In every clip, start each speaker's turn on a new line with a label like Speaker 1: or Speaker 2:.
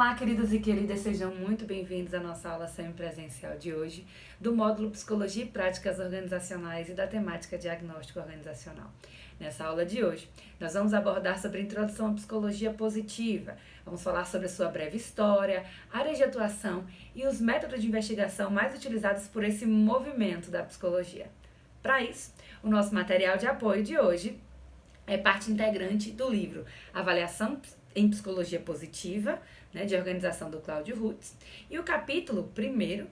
Speaker 1: Olá, queridos e queridas, sejam muito bem-vindos à nossa aula semipresencial de hoje, do módulo Psicologia e Práticas Organizacionais e da temática Diagnóstico Organizacional. Nessa aula de hoje, nós vamos abordar sobre a introdução à psicologia positiva, vamos falar sobre a sua breve história, áreas de atuação e os métodos de investigação mais utilizados por esse movimento da psicologia. Para isso, o nosso material de apoio de hoje é parte integrante do livro Avaliação em Psicologia Positiva, de organização do Cláudio Rutz, e o capítulo 1º,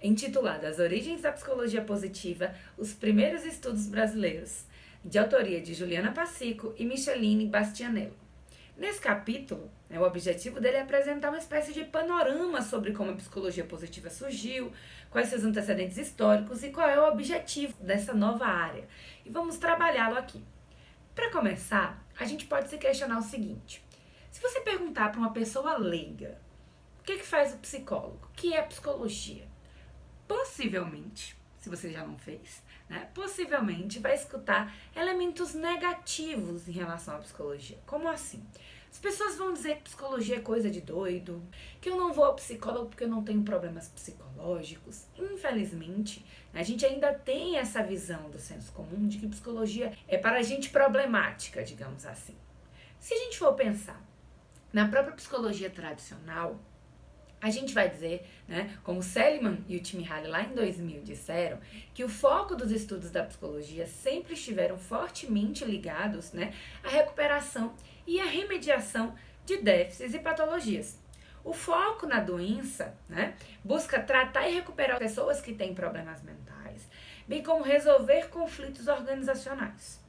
Speaker 1: intitulado As Origens da Psicologia Positiva, os Primeiros Estudos Brasileiros, de autoria de Juliana Passico e Micheline Bastianello. Nesse capítulo, o objetivo dele é apresentar uma espécie de panorama sobre como a psicologia positiva surgiu, quais seus antecedentes históricos e qual é o objetivo dessa nova área. E vamos trabalhá-lo aqui. Para começar, a gente pode se questionar o seguinte: se você perguntar para uma pessoa leiga o que faz o psicólogo, o que é psicologia, possivelmente, se você já não fez, possivelmente vai escutar elementos negativos em relação à psicologia. Como assim? As pessoas vão dizer que psicologia é coisa de doido, que eu não vou ao psicólogo porque eu não tenho problemas psicológicos. Infelizmente, a gente ainda tem essa visão do senso comum de que psicologia é para gente problemática, digamos assim. Se a gente for pensar na própria psicologia tradicional, a gente vai dizer, como Seligman e o Csikszentmihalyi lá em 2000 disseram, que o foco dos estudos da psicologia sempre estiveram fortemente ligados, à recuperação e à remediação de déficits e patologias. O foco na doença, busca tratar e recuperar pessoas que têm problemas mentais, bem como resolver conflitos organizacionais.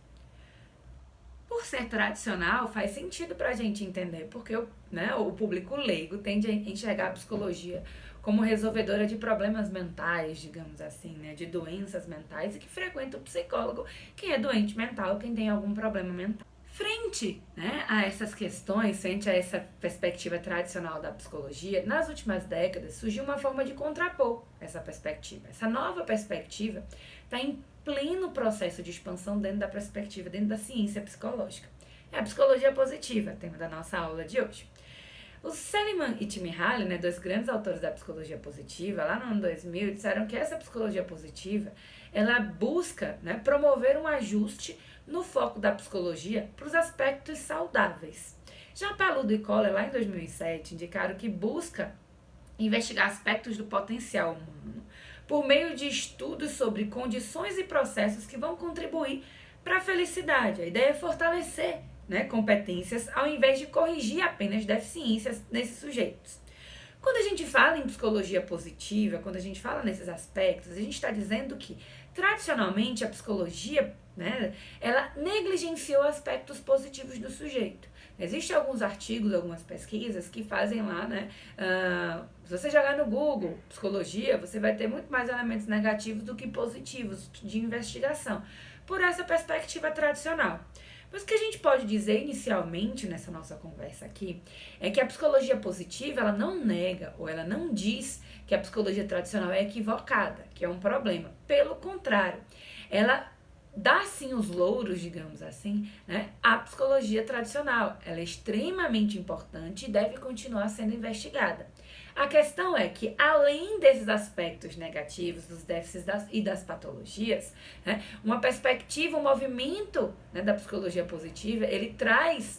Speaker 1: Por ser tradicional, faz sentido para a gente entender, porque o público leigo tende a enxergar a psicologia como resolvedora de problemas mentais, digamos assim, de doenças mentais, e que frequenta o psicólogo quem é doente mental, quem tem algum problema mental. Frente a essas questões, frente a essa perspectiva tradicional da psicologia, nas últimas décadas surgiu uma forma de contrapor essa perspectiva. Essa nova perspectiva está em pleno processo de expansão dentro da perspectiva, dentro da ciência psicológica. É a psicologia positiva, tema da nossa aula de hoje. O Seligman e Csikszentmihalyi, dois grandes autores da psicologia positiva, lá no ano 2000, disseram que essa psicologia positiva, ela busca promover um ajuste no foco da psicologia para os aspectos saudáveis. Já Paludo e Kohler, lá em 2007, indicaram que busca investigar aspectos do potencial humano por meio de estudos sobre condições e processos que vão contribuir para a felicidade. A ideia é fortalecer competências ao invés de corrigir apenas deficiências nesses sujeitos. Quando a gente fala em psicologia positiva, quando a gente fala nesses aspectos, a gente está dizendo que, tradicionalmente, a psicologia, ela negligenciou aspectos positivos do sujeito. Existem alguns artigos, algumas pesquisas que fazem lá, se você jogar no Google psicologia, você vai ter muito mais elementos negativos do que positivos de investigação, por essa perspectiva tradicional. Mas o que a gente pode dizer inicialmente nessa nossa conversa aqui é que a psicologia positiva, ela não nega ou ela não diz que a psicologia tradicional é equivocada, que é um problema. Pelo contrário, ela dá sim os louros, digamos assim, à psicologia tradicional. Ela é extremamente importante e deve continuar sendo investigada. A questão é que, além desses aspectos negativos, dos déficits e das patologias, uma perspectiva, um movimento da psicologia positiva, ele traz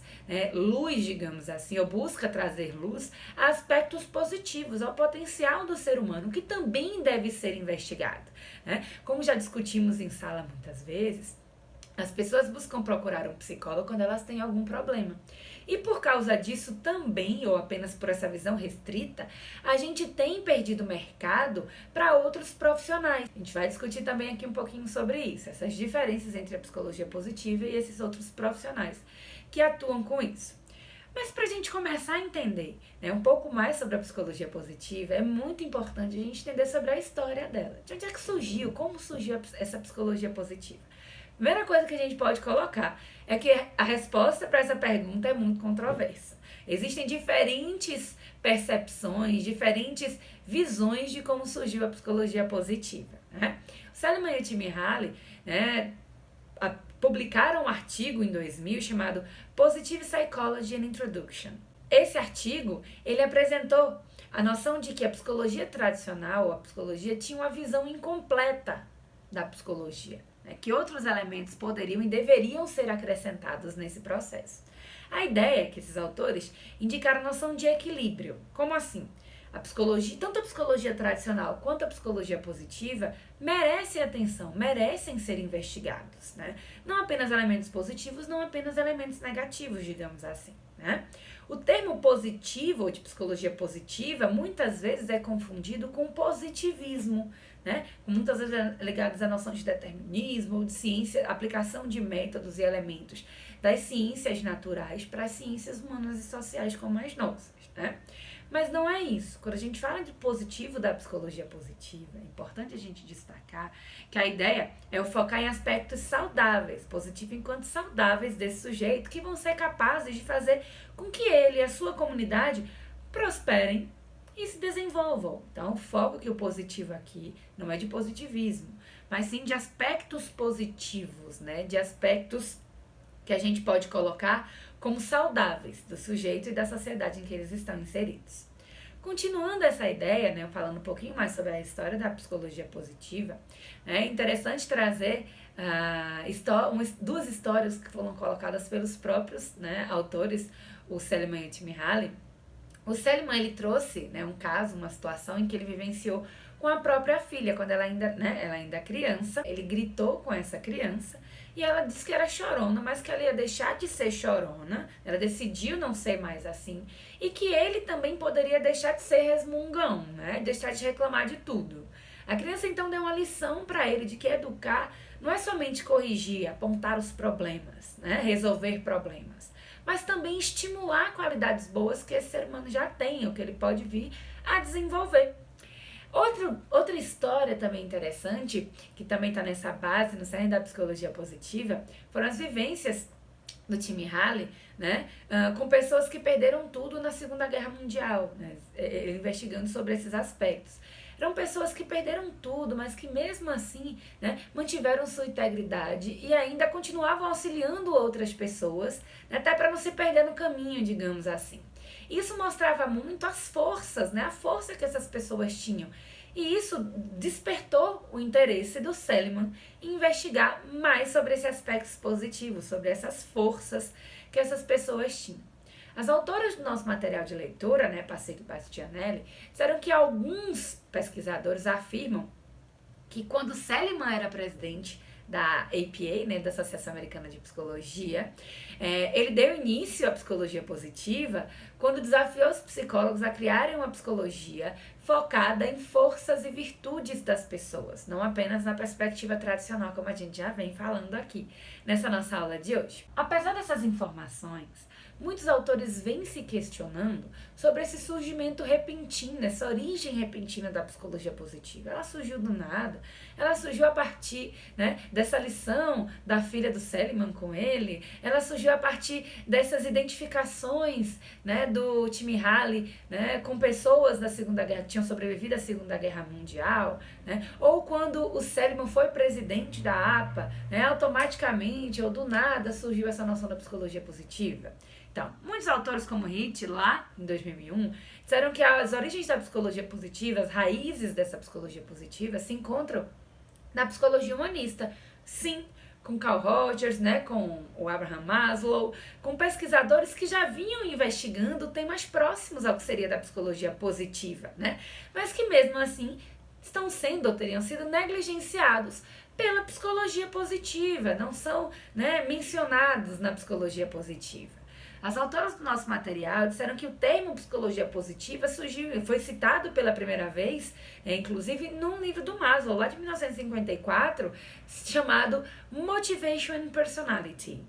Speaker 1: luz, digamos assim, ou busca trazer luz a aspectos positivos, ao potencial do ser humano, que também deve ser investigado. Como já discutimos em sala muitas vezes, as pessoas buscam procurar um psicólogo quando elas têm algum problema. E por causa disso também, ou apenas por essa visão restrita, a gente tem perdido mercado para outros profissionais. A gente vai discutir também aqui um pouquinho sobre isso, essas diferenças entre a psicologia positiva e esses outros profissionais que atuam com isso. Mas para a gente começar a entender um pouco mais sobre a psicologia positiva, é muito importante a gente entender sobre a história dela. De onde é que surgiu, como surgiu essa psicologia positiva? Primeira coisa que a gente pode colocar é que a resposta para essa pergunta é muito controversa. Existem diferentes percepções, diferentes visões de como surgiu a psicologia positiva. O Seligman e o Csikszentmihalyi publicaram um artigo em 2000 chamado Positive Psychology and Introduction. esse artigo, ele apresentou a noção de que a psicologia tradicional, a psicologia, tinha uma visão incompleta da psicologia, né? Que outros elementos poderiam e deveriam ser acrescentados nesse processo. A ideia é que esses autores indicaram a noção de equilíbrio. Como assim? A psicologia, tanto a psicologia tradicional quanto a psicologia positiva merecem atenção, merecem ser investigados, né? Não apenas elementos positivos, não apenas elementos negativos, digamos assim, né? O termo positivo ou de psicologia positiva muitas vezes é confundido com positivismo, né? Muitas vezes é ligados à noção de determinismo ou de ciência, aplicação de métodos e elementos das ciências naturais para as ciências humanas e sociais como as nossas, né? Mas não é isso. Quando a gente fala de positivo da psicologia positiva, é importante a gente destacar que a ideia é o focar em aspectos saudáveis, positivo enquanto saudáveis desse sujeito, que vão ser capazes de fazer com que ele e a sua comunidade prosperem e se desenvolvam. Então, o foco que o positivo aqui não é de positivismo, mas sim de aspectos positivos, né? De aspectos que a gente pode colocar como saudáveis do sujeito e da sociedade em que eles estão inseridos. Continuando essa ideia, né, falando um pouquinho mais sobre a história da psicologia positiva, é interessante trazer duas histórias que foram colocadas pelos próprios, né, autores, o Seligman e o Csikszentmihalyi. O Seligman, ele trouxe, né, um caso, uma situação em que ele vivenciou com a própria filha, quando ela ainda criança. Ele gritou com essa criança e ela disse que era chorona, mas que ela ia deixar de ser chorona, ela decidiu não ser mais assim, e que ele também poderia deixar de ser resmungão, né, deixar de reclamar de tudo. A criança então deu uma lição para ele de que educar não é somente corrigir, apontar os problemas, né, resolver problemas, mas também estimular qualidades boas que esse ser humano já tem, ou que ele pode vir a desenvolver. Outra história também interessante, que também está nessa base, no cerne da psicologia positiva, foram as vivências do Csikszentmihalyi, né, com pessoas que perderam tudo na Segunda Guerra Mundial, né, investigando sobre esses aspectos. Eram pessoas que perderam tudo, mas que mesmo assim, né, mantiveram sua integridade e ainda continuavam auxiliando outras pessoas, né, até para não se perder no caminho, digamos assim. Isso mostrava muito as forças, né, a força que essas pessoas tinham. E isso despertou o interesse do Seligman em investigar mais sobre esses aspectos positivos, sobre essas forças que essas pessoas tinham. As autoras do nosso material de leitura, né, Paceto e Bastianelli, disseram que alguns pesquisadores afirmam que quando Seligman era presidente da APA, né, da Associação Americana de Psicologia, ele deu início à psicologia positiva quando desafiou os psicólogos a criarem uma psicologia focada em forças e virtudes das pessoas, não apenas na perspectiva tradicional, como a gente já vem falando aqui nessa nossa aula de hoje. Apesar dessas informações, muitos autores vêm se questionando sobre esse surgimento repentino, essa origem repentina da psicologia positiva. Ela surgiu do nada, ela surgiu a partir, né, dessa lição da filha do Seligman com ele, ela surgiu a partir dessas identificações, né, do Csikszentmihalyi, né, com pessoas da Segunda Guerra, que tinham sobrevivido à Segunda Guerra Mundial, né, ou quando o Seligman foi presidente da APA, né, automaticamente ou do nada surgiu essa noção da psicologia positiva. Então, muitos autores como Hitt, lá em 2001, disseram que as origens da psicologia positiva, as raízes dessa psicologia positiva se encontram na psicologia humanista. Sim, com Carl Rogers, né, com o Abraham Maslow, com pesquisadores que já vinham investigando temas próximos ao que seria da psicologia positiva, né, mas que mesmo assim estão sendo ou teriam sido negligenciados pela psicologia positiva, não são, né, mencionados na psicologia positiva. As autoras do nosso material disseram que o termo psicologia positiva surgiu, foi citado pela primeira vez, inclusive num livro do Maslow, lá de 1954, chamado Motivation and Personality.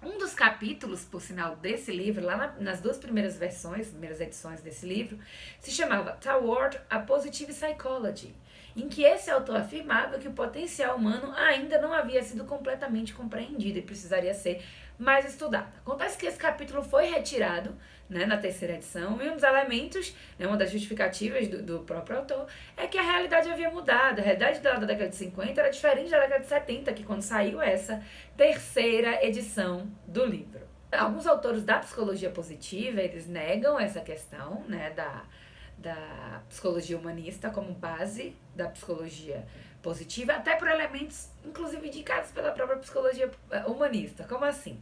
Speaker 1: Um dos capítulos, por sinal, desse livro, lá nas duas primeiras edições desse livro, se chamava Toward a Positive Psychology, em que esse autor afirmava que o potencial humano ainda não havia sido completamente compreendido e precisaria ser mais estudado. Acontece que esse capítulo foi retirado, né, na terceira edição, e um dos elementos, né, uma das justificativas do próprio autor, é que a realidade havia mudado. A realidade da década de 50 era diferente da década de 70, que quando saiu essa terceira edição do livro. Alguns autores da psicologia positiva, eles negam essa questão, né, da psicologia humanista como base da psicologia positiva, até por elementos, inclusive, indicados pela própria psicologia humanista. Como assim?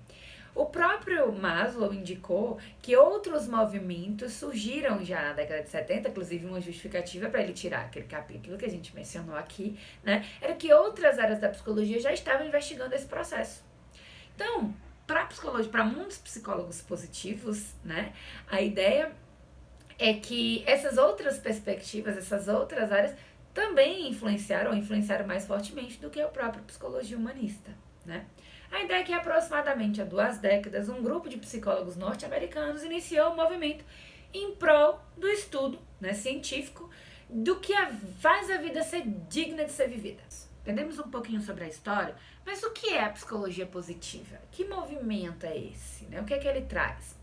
Speaker 1: O próprio Maslow indicou que outros movimentos surgiram já na década de 70, inclusive uma justificativa para ele tirar aquele capítulo que a gente mencionou aqui, né? Era que outras áreas da psicologia já estavam investigando esse processo. Então, para psicologia, para muitos psicólogos positivos, né, a ideia é que essas outras perspectivas, essas outras áreas também influenciaram mais fortemente do que a própria psicologia humanista, né? A ideia é que aproximadamente há 2 décadas, um grupo de psicólogos norte-americanos iniciou um movimento em prol do estudo, né, científico do que faz a vida ser digna de ser vivida. Entendemos um pouquinho sobre a história, mas o que é a psicologia positiva? Que movimento é esse? Né? O que é que ele traz?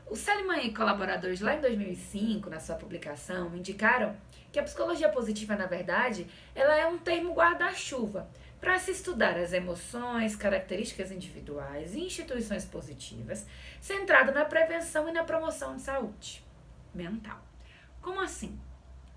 Speaker 1: O Seligman e colaboradores lá em 2005, na sua publicação, indicaram que a psicologia positiva, na verdade, ela é um termo guarda-chuva para se estudar as emoções, características individuais e instituições positivas, centrado na prevenção e na promoção de saúde mental. Como assim?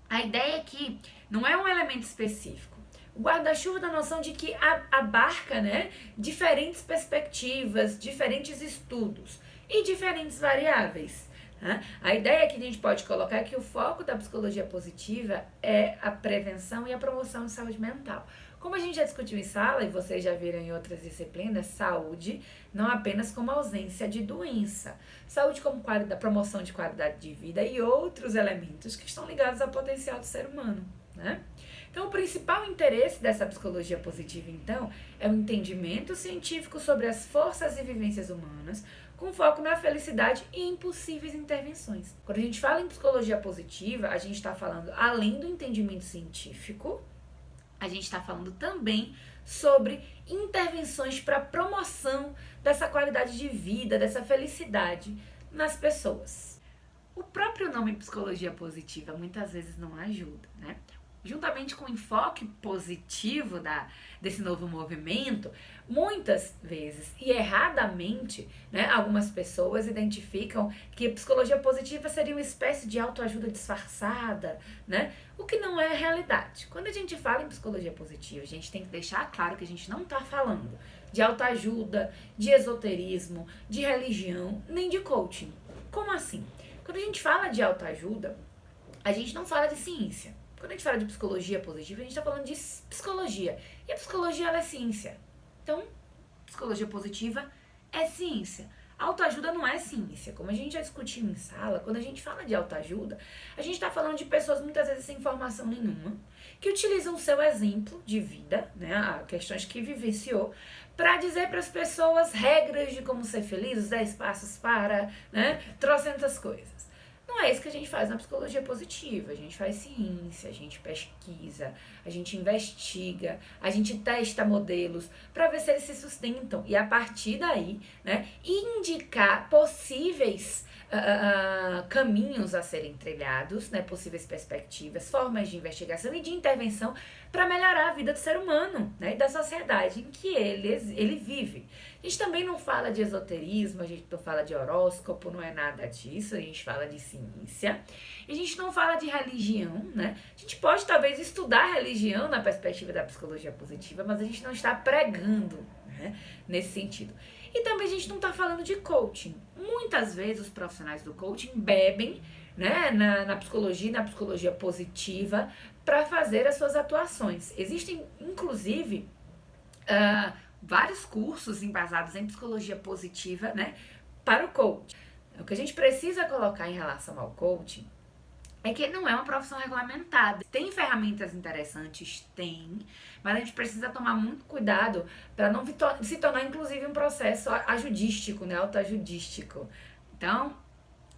Speaker 1: A ideia é que não é um elemento específico. O guarda-chuva da noção de que abarca, né, diferentes perspectivas, diferentes estudos e diferentes variáveis. Né? A ideia que a gente pode colocar é que o foco da psicologia positiva é a prevenção e a promoção de saúde mental. Como a gente já discutiu em sala, e vocês já viram em outras disciplinas, saúde não apenas como ausência de doença. Saúde como promoção de qualidade de vida e outros elementos que estão ligados ao potencial do ser humano, né? Então, o principal interesse dessa psicologia positiva, então, é o entendimento científico sobre as forças e vivências humanas, com foco na felicidade e em possíveis intervenções. Quando a gente fala em psicologia positiva, a gente está falando, além do entendimento científico, a gente está falando também sobre intervenções para promoção dessa qualidade de vida, dessa felicidade nas pessoas. O próprio nome psicologia positiva muitas vezes não ajuda, né? Juntamente com o enfoque positivo desse novo movimento, muitas vezes e erradamente, né, algumas pessoas identificam que a psicologia positiva seria uma espécie de autoajuda disfarçada, né, o que não é a realidade. Quando a gente fala em psicologia positiva, a gente tem que deixar claro que a gente não está falando de autoajuda, de esoterismo, de religião, nem de coaching. Como assim? Quando a gente fala de autoajuda, a gente não fala de ciência. Quando a gente fala de psicologia positiva, a gente está falando de psicologia. E a psicologia, ela é ciência. Então, psicologia positiva é ciência. Autoajuda não é ciência. Como a gente já discutiu em sala, quando a gente fala de autoajuda, a gente está falando de pessoas muitas vezes sem formação nenhuma, que utilizam o seu exemplo de vida, né, questões que vivenciou, para dizer para as pessoas regras de como ser feliz, os 10 passos para, né, trocentas coisas. Não é isso que a gente faz na psicologia positiva. A gente faz ciência, a gente pesquisa, a gente investiga, a gente testa modelos para ver se eles se sustentam e a partir daí, né, indicar possíveis caminhos a serem trilhados, né, possíveis perspectivas, formas de investigação e de intervenção para melhorar a vida do ser humano, né, e da sociedade em que ele vive. A gente também não fala de esoterismo, a gente não fala de horóscopo, não é nada disso, a gente fala de ciência. E a gente não fala de religião, né? A gente pode talvez estudar religião na perspectiva da psicologia positiva, mas a gente não está pregando, né, nesse sentido. E também a gente não está falando de coaching. Muitas vezes os profissionais do coaching bebem, né, na psicologia e na psicologia positiva para fazer as suas atuações. Existem, inclusive, vários cursos embasados em psicologia positiva, né, para o coaching. O que a gente precisa colocar em relação ao coaching é que ele não é uma profissão regulamentada. Tem ferramentas interessantes? Tem, mas a gente precisa tomar muito cuidado para não se tornar, inclusive, um processo ajudístico, né, autoajudístico. Então,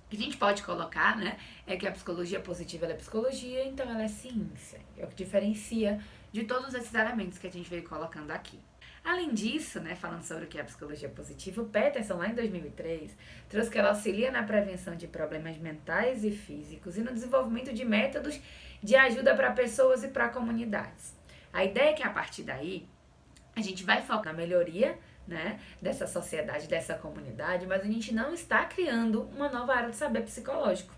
Speaker 1: o que a gente pode colocar, né, é que a psicologia positiva ela é psicologia, então ela é ciência. É o que diferencia de todos esses elementos que a gente veio colocando aqui. Além disso, né, falando sobre o que é a psicologia positiva, o Peterson, lá em 2003, trouxe que ela auxilia na prevenção de problemas mentais e físicos e no desenvolvimento de métodos de ajuda para pessoas e para comunidades. A ideia é que, a partir daí, a gente vai focar na melhoria né, dessa sociedade, dessa comunidade, mas a gente não está criando uma nova área de saber psicológico.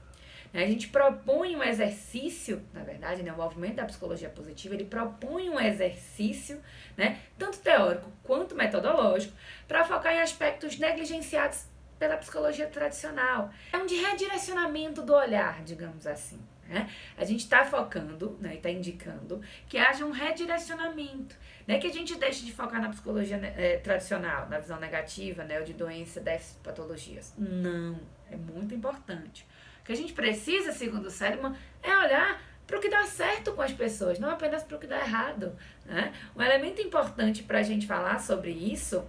Speaker 1: A gente propõe um exercício, na verdade, né, o movimento da psicologia positiva, ele propõe um exercício, né, tanto teórico quanto metodológico, para focar em aspectos negligenciados pela psicologia tradicional. É um de redirecionamento do olhar, digamos assim. Né? A gente está focando, né, e está indicando que haja um redirecionamento, né, que a gente deixe de focar na psicologia tradicional, na visão negativa, né, ou de doença, déficit, patologias. Não, é muito importante. O que a gente precisa, segundo o Seligman, é olhar para o que dá certo com as pessoas, não apenas para o que dá errado. Né? Um elemento importante para a gente falar sobre isso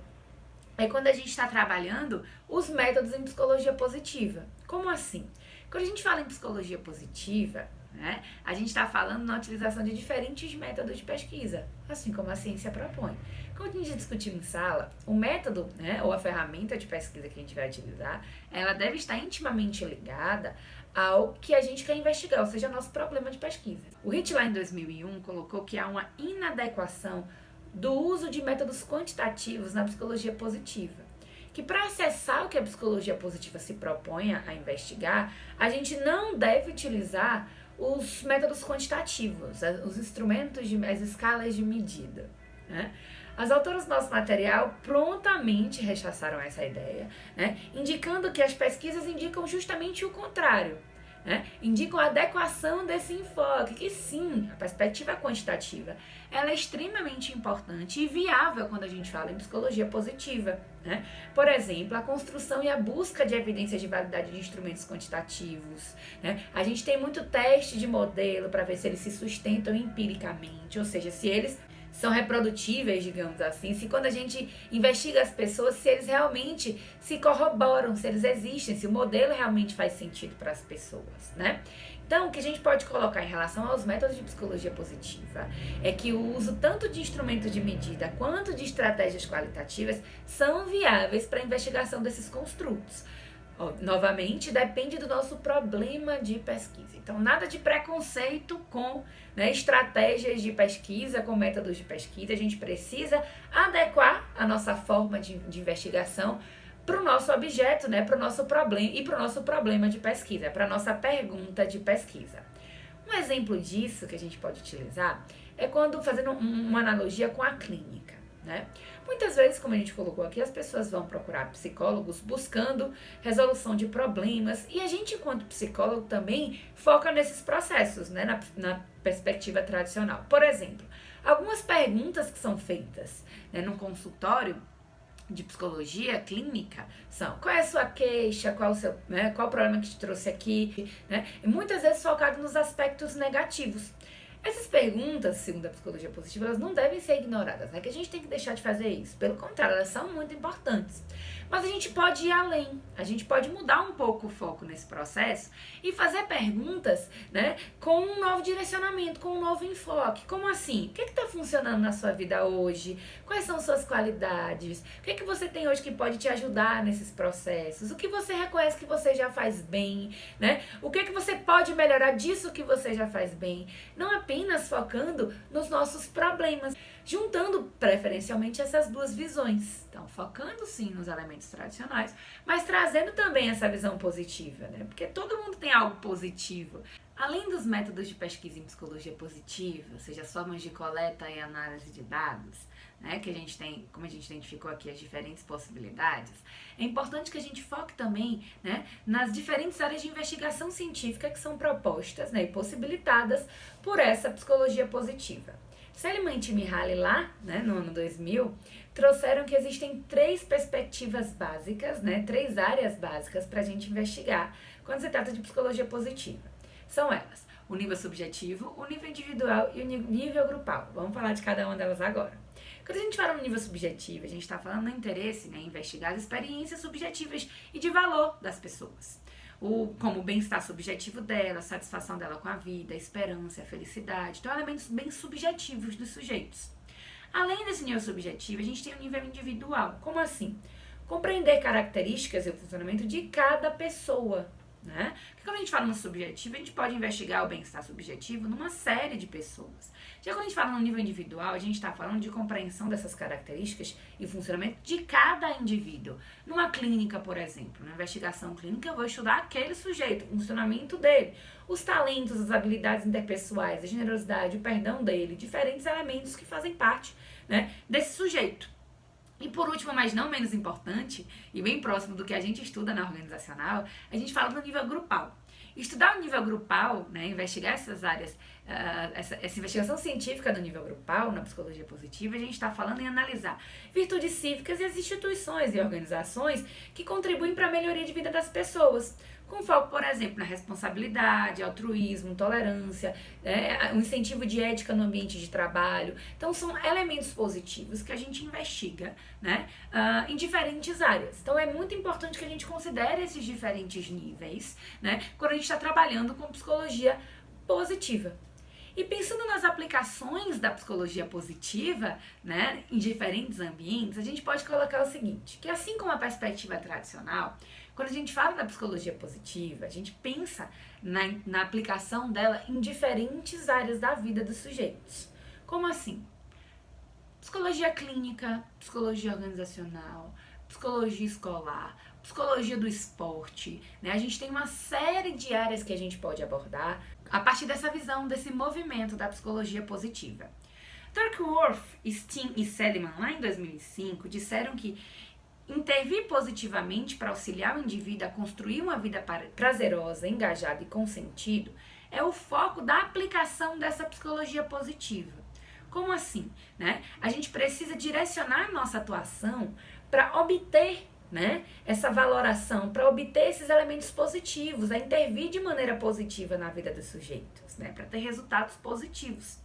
Speaker 1: é quando a gente está trabalhando os métodos em psicologia positiva. Como assim? Quando a gente fala em psicologia positiva, né, a gente está falando na utilização de diferentes métodos de pesquisa, assim como a ciência propõe. Quando a gente discutiu em sala, o método, né, ou a ferramenta de pesquisa que a gente vai utilizar, ela deve estar intimamente ligada ao que a gente quer investigar, ou seja, nosso problema de pesquisa. O Hitt, lá em 2001, colocou que há uma inadequação do uso de métodos quantitativos na psicologia positiva. Que para acessar o que a psicologia positiva se propõe a investigar, a gente não deve utilizar os métodos quantitativos, os instrumentos, as escalas de medida. Né? As autoras do nosso material prontamente rechaçaram essa ideia, né? Indicando que as pesquisas indicam justamente o contrário. Né? Indicam a adequação desse enfoque, que sim, a perspectiva quantitativa ela é extremamente importante e viável quando a gente fala em psicologia positiva. Né? Por exemplo, a construção e a busca de evidências de validade de instrumentos quantitativos. Né? A gente tem muito teste de modelo para ver se eles se sustentam empiricamente, ou seja, se eles são reprodutíveis, digamos assim, se quando a gente investiga as pessoas, se eles realmente se corroboram, se eles existem, se o modelo realmente faz sentido para as pessoas, né? Então, o que a gente pode colocar em relação aos métodos de psicologia positiva é que o uso tanto de instrumentos de medida quanto de estratégias qualitativas são viáveis para a investigação desses construtos. Novamente, depende do nosso problema de pesquisa. Então, nada de preconceito com, né, estratégias de pesquisa, com métodos de pesquisa. A gente precisa adequar a nossa forma de investigação para o nosso objeto, né, para o nosso problema e para o nosso problema de pesquisa, para a nossa pergunta de pesquisa. Um exemplo disso que a gente pode utilizar é quando fazendo uma analogia com a clínica. Né? Muitas vezes, como a gente colocou aqui, as pessoas vão procurar psicólogos buscando resolução de problemas e a gente, enquanto psicólogo, também foca nesses processos, né? na perspectiva tradicional. Por exemplo, algumas perguntas que são feitas, né, num consultório de psicologia clínica são: qual é a sua queixa, qual o problema que te trouxe aqui, né? E muitas vezes focado nos aspectos negativos. Essas perguntas, segundo a psicologia positiva, elas não devem ser ignoradas, né? Que a gente tem que deixar de fazer isso. Pelo contrário, elas são muito importantes. Mas a gente pode ir além, a gente pode mudar um pouco o foco nesse processo e fazer perguntas, né, com um novo direcionamento, com um novo enfoque. Como assim? O que está funcionando na sua vida hoje? Quais são suas qualidades? O que você tem hoje que pode te ajudar nesses processos? O que você reconhece que você já faz bem? Né? O que você pode melhorar disso que você já faz bem? Não apenas focando nos nossos problemas, juntando preferencialmente essas duas visões. Então, focando sim nos elementos tradicionais, mas trazendo também essa visão positiva, né? Porque todo mundo tem algo positivo. Além dos métodos de pesquisa em psicologia positiva, ou seja, as formas de coleta e análise de dados, né, que a gente tem, como a gente identificou aqui as diferentes possibilidades, é importante que a gente foque também, né, nas diferentes áreas de investigação científica que são propostas, né, e possibilitadas por essa psicologia positiva. Seligman e Mihaly lá, né, no ano 2000, trouxeram que existem 3 perspectivas básicas, né, 3 áreas básicas para a gente investigar quando se trata de psicologia positiva. São elas: o nível subjetivo, o nível individual e o nível grupal. Vamos falar de cada uma delas agora. Quando a gente fala no nível subjetivo, a gente está falando no interesse, né, em investigar as experiências subjetivas e de valor das pessoas. Como o bem-estar subjetivo dela, a satisfação dela com a vida, a esperança, a felicidade. Então, elementos bem subjetivos dos sujeitos. Além desse nível subjetivo, a gente tem o nível individual. Como assim? Compreender características e o funcionamento de cada pessoa. né? Porque quando a gente fala no subjetivo, a gente pode investigar o bem-estar subjetivo numa série de pessoas. Já quando a gente fala no nível individual, a gente está falando de compreensão dessas características e funcionamento de cada indivíduo. Numa clínica, por exemplo, na investigação clínica, eu vou estudar aquele sujeito, o funcionamento dele, os talentos, as habilidades interpessoais, a generosidade, o perdão dele, diferentes elementos que fazem parte, né, desse sujeito. E por último, mas não menos importante, e bem próximo do que a gente estuda na organizacional, a gente fala do nível grupal. Estudar o nível grupal, né, investigar essas áreas, essa investigação científica do nível grupal na psicologia positiva, a gente está falando em analisar virtudes cívicas e as instituições e organizações que contribuem para a melhoria de vida das pessoas, com foco, por exemplo, na responsabilidade, altruísmo, tolerância, um incentivo de ética no ambiente de trabalho. Então, são elementos positivos que a gente investiga, né, em diferentes áreas. Então, é muito importante que a gente considere esses diferentes níveis, né, quando a gente está trabalhando com psicologia positiva. E pensando nas aplicações da psicologia positiva, né, em diferentes ambientes, a gente pode colocar o seguinte, que assim como a perspectiva tradicional, quando a gente fala da psicologia positiva, a gente pensa na aplicação dela em diferentes áreas da vida dos sujeitos. Como assim? Psicologia clínica, psicologia organizacional, psicologia escolar, psicologia do esporte, né? A gente tem uma série de áreas que a gente pode abordar a partir dessa visão, desse movimento da psicologia positiva. Duckworth, Steen e Seligman, lá em 2005, disseram que intervir positivamente para auxiliar o indivíduo a construir uma vida prazerosa, engajada e com sentido é o foco da aplicação dessa psicologia positiva. Como assim? Né? A gente precisa direcionar nossa atuação para obter, né, essa valoração, para obter esses elementos positivos, a intervir de maneira positiva na vida dos sujeitos, né, para ter resultados positivos.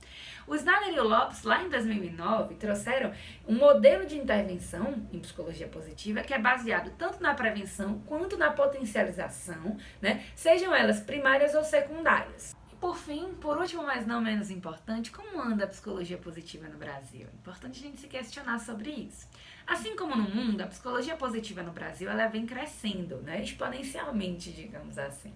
Speaker 1: O Snyder e o Lopes, lá em 2009, trouxeram um modelo de intervenção em psicologia positiva que é baseado tanto na prevenção quanto na potencialização, né, sejam elas primárias ou secundárias. E por fim, por último, mas não menos importante, como anda a psicologia positiva no Brasil? É importante a gente se questionar sobre isso. Assim como no mundo, a psicologia positiva no Brasil ela vem crescendo, né, exponencialmente, digamos assim.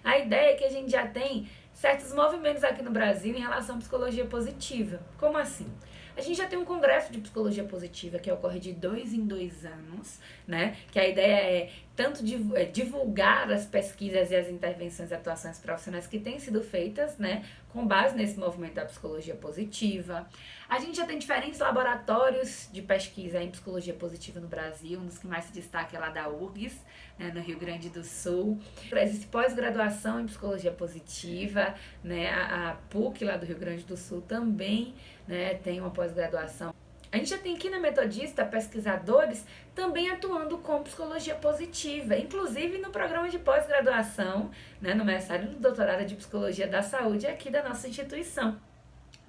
Speaker 1: A ideia é que a gente já tem certos movimentos aqui no Brasil em relação à psicologia positiva. Como assim? A gente já tem um congresso de psicologia positiva que ocorre de 2 em 2 anos, né? Que a ideia é tanto divulgar as pesquisas e as intervenções e atuações profissionais que têm sido feitas, né? Com base nesse movimento da psicologia positiva. A gente já tem diferentes laboratórios de pesquisa em psicologia positiva no Brasil, um dos que mais se destaca é lá da URGS, né, no Rio Grande do Sul. Existe pós-graduação em psicologia positiva, né, a PUC lá do Rio Grande do Sul também, né, tem uma pós-graduação. A gente já tem aqui na Metodista pesquisadores também atuando com psicologia positiva, inclusive no programa de pós-graduação, né, no mestrado e no doutorado de psicologia da saúde aqui da nossa instituição.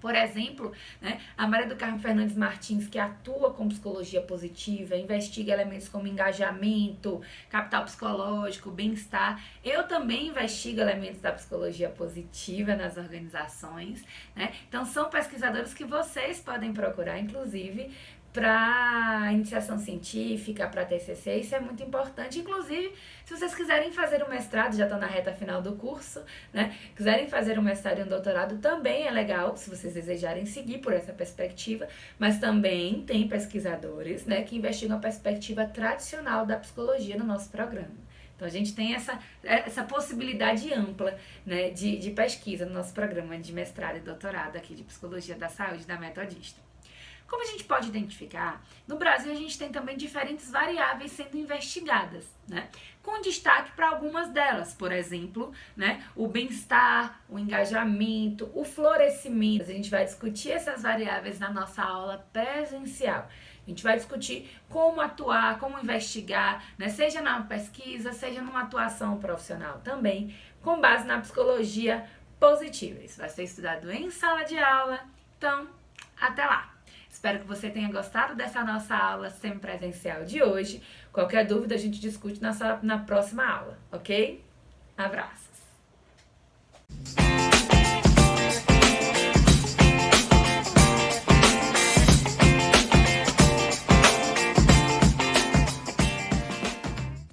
Speaker 1: Por exemplo, né, a Maria do Carmo Fernandes Martins, que atua com psicologia positiva, investiga elementos como engajamento, capital psicológico, bem-estar. Eu também investigo elementos da psicologia positiva nas organizações, né? Então, são pesquisadores que vocês podem procurar, inclusive, para iniciação científica, para TCC, isso é muito importante. Inclusive, se vocês quiserem fazer um mestrado, já estão na reta final do curso, né? Quiserem fazer um mestrado e um doutorado, também é legal, se vocês desejarem seguir por essa perspectiva, mas também tem pesquisadores, né, que investigam a perspectiva tradicional da psicologia no nosso programa. Então, a gente tem essa possibilidade ampla, né, de pesquisa no nosso programa de mestrado e doutorado aqui de Psicologia da Saúde da Metodista. Como a gente pode identificar, no Brasil a gente tem também diferentes variáveis sendo investigadas, né? Com destaque para algumas delas, por exemplo, né, o bem-estar, o engajamento, o florescimento. A gente vai discutir essas variáveis na nossa aula presencial. A gente vai discutir como atuar, como investigar, né, seja na pesquisa, seja numa atuação profissional também, com base na psicologia positiva. Isso vai ser estudado em sala de aula, então, até lá! Espero que você tenha gostado dessa nossa aula semipresencial de hoje. Qualquer dúvida a gente discute na próxima aula, ok? Abraços!